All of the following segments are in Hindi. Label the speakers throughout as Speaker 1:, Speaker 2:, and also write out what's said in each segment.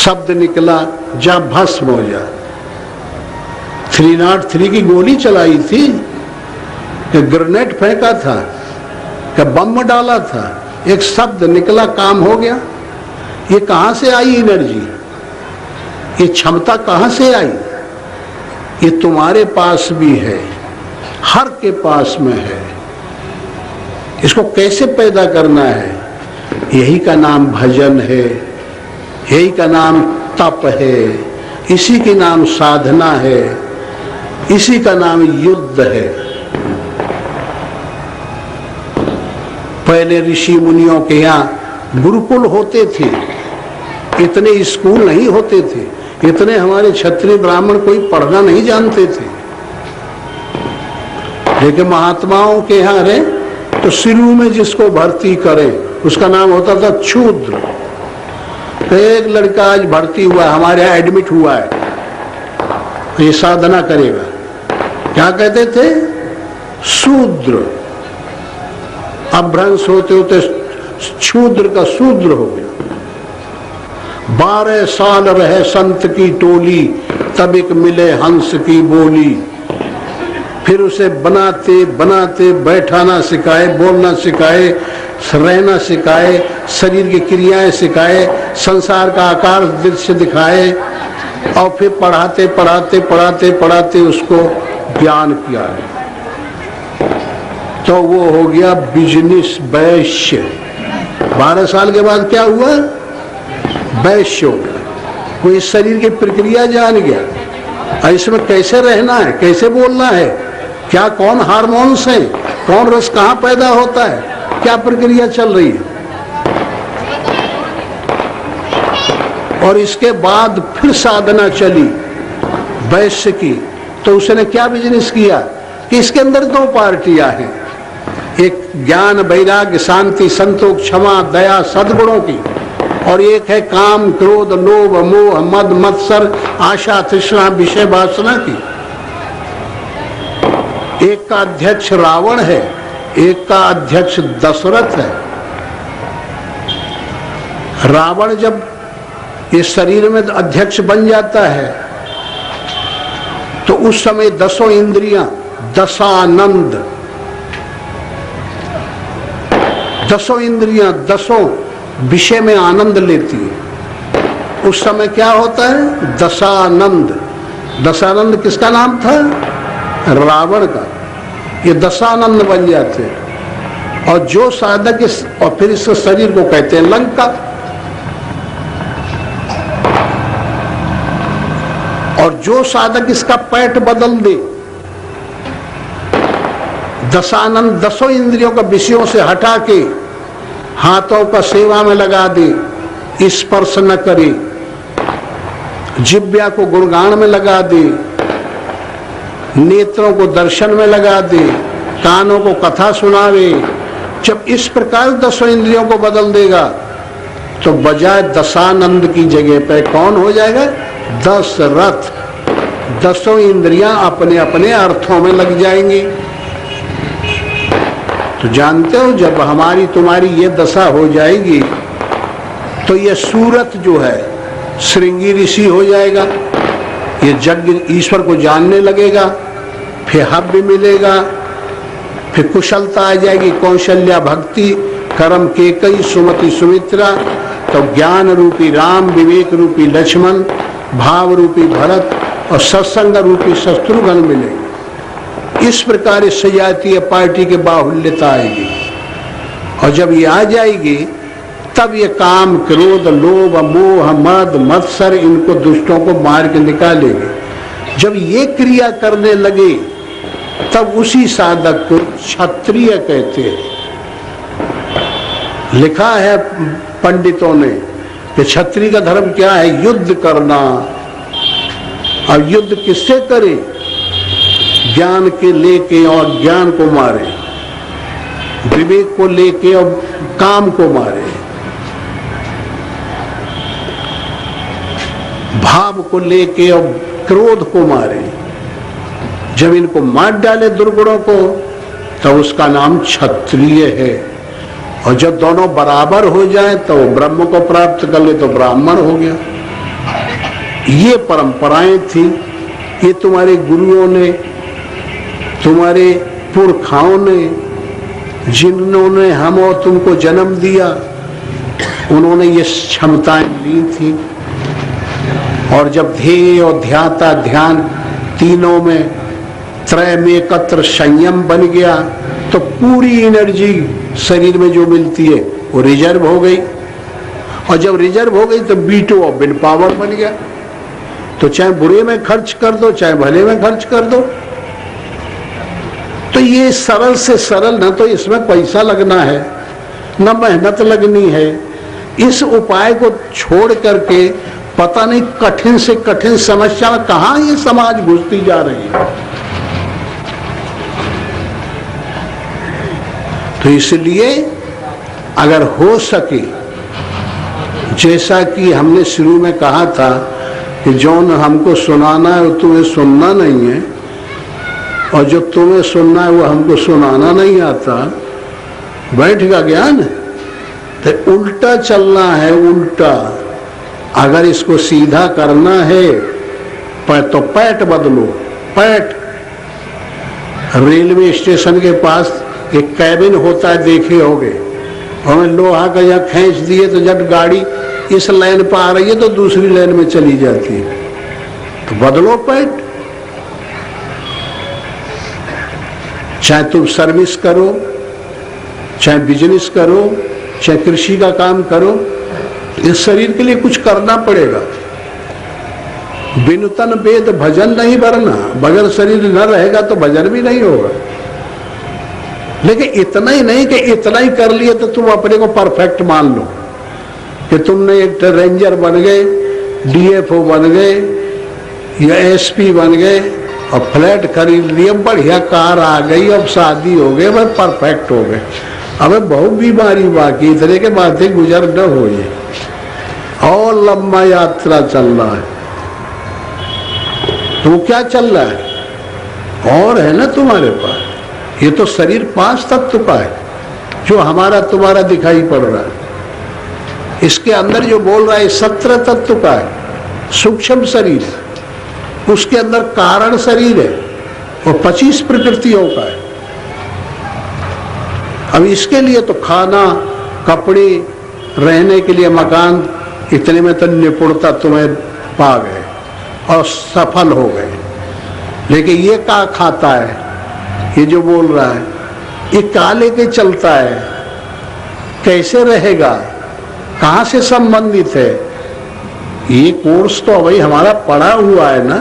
Speaker 1: शब्द निकला, जा भस्म हो जा। 303 की गोली चलाई थी कि ग्रेनेड फेंका था कि बम डाला था, एक शब्द निकला, काम हो गया। ये कहां से आई एनर्जी, ये क्षमता कहां से आई? ये तुम्हारे पास भी है, हर के पास में है। इसको कैसे पैदा करना है? यही का नाम भजन है, यही का नाम तप है, इसी के नाम साधना है, इसी का नाम युद्ध है। पहले ऋषि मुनियों के यहाँ गुरुकुल होते थे, इतने स्कूल नहीं होते थे, इतने हमारे क्षत्रिय ब्राह्मण कोई पढ़ना नहीं जानते थे। लेकिन महात्माओं के यहाँ रहे तो शुरू में जिसको भर्ती करे उसका नाम होता था शूद्र। तो एक लड़का आज भर्ती हुआ, हमारे यहाँ एडमिट हुआ है, ये साधना करेगा, क्या कहते थे? शूद्र। अपभ्रंश होते होते शूद्र का शूद्र हो गया। 12 साल रहे संत की टोली, तब एक मिले हंस की बोली। फिर उसे बनाते बनाते बैठाना सिखाए, बोलना सिखाए, रहना सिखाए, शरीर की क्रियाएं सिखाए, संसार का आकार दृश्य दिखाए, और फिर पढ़ाते पढ़ाते पढ़ाते पढ़ाते उसको ज्ञान किया, तो वो हो गया बिजनेस वैश्य। 12 साल के बाद क्या हुआ? वैश्य हो गया। वो इस शरीर की प्रक्रिया जान गया, इसमें कैसे रहना है, कैसे बोलना है, क्या कौन हार्मोन्स है, कौन रस कहाँ पैदा होता है, क्या प्रक्रिया चल रही है। और इसके बाद फिर साधना चली वैश्य की, तो उसने क्या बिजनेस किया कि इसके अंदर 2 पार्टियां हैं, एक ज्ञान वैराग्य शांति संतोष क्षमा दया सद्गुणों की, और एक है काम क्रोध लोभ मोह मद मत्सर आशा तृष्णा विषय वासना की। एक का अध्यक्ष रावण है, एक का अध्यक्ष दशरथ है। रावण जब इस शरीर में अध्यक्ष बन जाता है तो उस समय 10 इंद्रियां, दशानंद, 10 इंद्रियां 10 विषय में आनंद लेती है। उस समय क्या होता है? दशानंद। दशानंद किसका नाम था? रावण का। ये दशानंद बन जाते हैं। और जो साधक इस, और फिर इस शरीर को कहते हैं लंका। और जो साधक इसका पैठ बदल दे, दशानंद 10 इंद्रियों का विषयों से हटा के हाथों का सेवा में लगा दे, स्पर्श न करे, जिह्वा को गुणगान में लगा दे, नेत्रों को दर्शन में लगा दे, कानों को कथा सुनावे। जब इस प्रकार 10 इंद्रियों को बदल देगा तो बजाय दशानंद की जगह पे कौन हो जाएगा? दशरथ। 10 इंद्रियां अपने अपने अर्थों में लग जाएंगी। तो जानते हो, जब हमारी तुम्हारी ये दशा हो जाएगी तो ये सूरत जो है श्रृंगी ऋषि हो जाएगा, ये यज्ञ ईश्वर को जानने लगेगा, फिर हव्य मिलेगा, फिर कुशलता आ जाएगी, कौशल्या भक्ति, कर्म केकई सुमति सुमित्रा, तो ज्ञान रूपी राम, विवेक रूपी लक्ष्मण, भाव रूपी भरत और सत्संग रूपी शत्रुघ्न मिलेंगे। इस प्रकार इस सजातीय पार्टी के बाहुल्यता आएगी। और जब ये आ जाएगी तब ये काम क्रोध लोभ मोह मद मत्सर इनको दुष्टों को मार के निकालेंगे। जब ये क्रिया करने लगे तब उसी साधक को क्षत्रिय कहते हैं। लिखा है पंडितों ने कि क्षत्रिय का धर्म क्या है? युद्ध करना। अब युद्ध किससे करे? ज्ञान के लेके और ज्ञान को मारे, विवेक को लेके और काम को मारे, भाव को लेके और क्रोध को मारे। जब इनको मार डाले दुर्गुणों को तो उसका नाम क्षत्रिय है। और जब दोनों बराबर हो जाए तो वो ब्रह्म को प्राप्त कर ले तो ब्राह्मण हो गया। ये परंपराएं थी, ये तुम्हारे गुरुओं ने, तुम्हारे पुरखाओं ने, जिन्होंने हम और तुमको जन्म दिया, उन्होंने ये क्षमताएं ली थी। और जब ध्येय और ध्याता ध्यान तीनों में त्रय में एकत्र संयम बन गया तो पूरी एनर्जी शरीर में जो मिलती है वो रिजर्व हो गई। और जब रिजर्व हो गई तो B2 और विल पावर बन गया। तो चाहे बुरे में खर्च कर दो, चाहे भले में खर्च कर दो। तो ये सरल से सरल, ना तो इसमें पैसा लगना है, ना मेहनत लगनी है। इस उपाय को छोड़ करके पता नहीं कठिन से कठिन समस्या में कहां ये समाज घुसती जा रही है। तो इसलिए अगर हो सके, जैसा कि हमने शुरू में कहा था कि जो हमको सुनाना है वो तुम्हें सुनना नहीं है, और जो तुम्हें सुनना है वो हमको सुनाना नहीं आता, बैठेगा ज्ञान। तो उल्टा चलना है, उल्टा। अगर इसको सीधा करना है तो पैट बदलो, पैट। रेलवे स्टेशन के पास एक कैबिन होता है, देखे होगे, और लोहा का यहाँ खींच दिए तो जब गाड़ी इस लाइन पर आ रही है तो दूसरी लाइन में चली जाती है। तो बदलो पैट। चाहे तुम सर्विस करो, चाहे बिजनेस करो, चाहे कृषि का काम करो, इस शरीर के लिए कुछ करना पड़ेगा। बिनु तन वेद भजन नहीं करना, बगैर शरीर न रहेगा तो भजन भी नहीं होगा। लेकिन इतना ही नहीं कि इतना ही कर लिए तो तुम अपने को परफेक्ट मान लो कि तुमने एक रेंजर बन गए, DFO बन गए या SP बन गए और फ्लैट खरीद लिए, बढ़िया कार आ गई, अब शादी हो गई, बस परफेक्ट हो गए। अब बहुत बीमारी बाकी, इतने के बातें गुजर न हो, ये और लंबा यात्रा चल रहा है। तो क्या चल रहा है और है ना तुम्हारे पास। ये तो शरीर 5 तत्व का है जो हमारा तुम्हारा दिखाई पड़ रहा है। इसके अंदर जो बोल रहा है 17 तत्व का है, सूक्ष्म शरीर। उसके अंदर कारण शरीर है और 25 प्रकृतियों का है। अब इसके लिए तो खाना, कपड़े, रहने के लिए मकान, इतने में तो निपुणता तुम्हें पा गए और सफल हो गए। लेकिन ये क्या खाता है, ये जो बोल रहा है, ये क्या लेके चलता है, कैसे रहेगा, कहाँ से संबंधित है। ये कोर्स तो भाई हमारा पढ़ा हुआ है ना,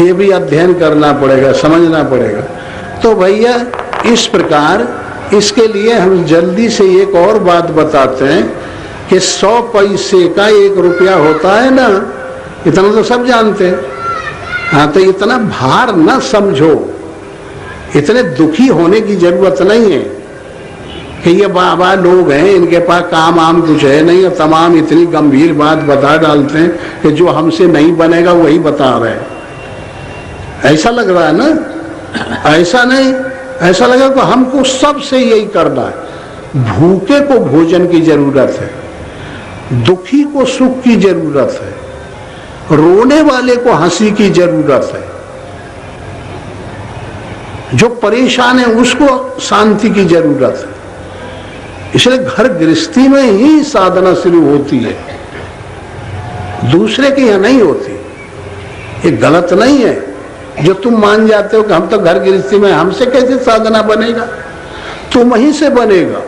Speaker 1: ये भी अध्ययन करना पड़ेगा, समझना पड़ेगा। तो भैया इस प्रकार इसके लिए हम जल्दी से एक और बात बताते हैं कि 100 पैसे का 1 रुपया होता है ना, इतना तो सब जानते हैं। हाँ, तो इतना भार न समझो, इतने दुखी होने की जरूरत नहीं है कि ये बाबा लोग हैं, इनके पास काम आम कुछ है नहीं, और तमाम इतनी गंभीर बात बता डालते हैं कि जो हमसे नहीं बनेगा वही बता रहे हैं। ऐसा लग रहा है ना, ऐसा नहीं, ऐसा लगा कि हमको सबसे यही करना है। भूखे को भोजन की जरूरत है, दुखी को सुख की जरूरत है, रोने वाले को हंसी की जरूरत है, जो परेशान है उसको शांति की जरूरत है। इसलिए घर गृहस्थी में ही साधना शुरू होती है, दूसरे के यहाँ नहीं होती। ये गलत नहीं है जो तुम मान जाते हो कि हम तो घर गृहस्थी में, हमसे कैसे साधना बनेगा, तुम ही से बनेगा।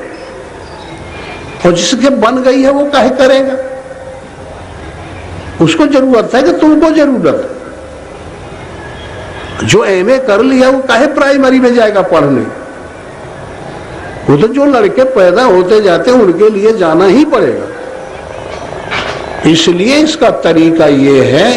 Speaker 1: और जिसके बन गई है वो काहे करेगा, उसको जरूरत है कि तुमको जरूरत है। जो MA कर लिया वो काहे प्राइमरी में जाएगा पढ़ने। वो तो जो लड़के पैदा होते जाते हैं उनके लिए जाना ही पड़ेगा। इसलिए इसका तरीका ये है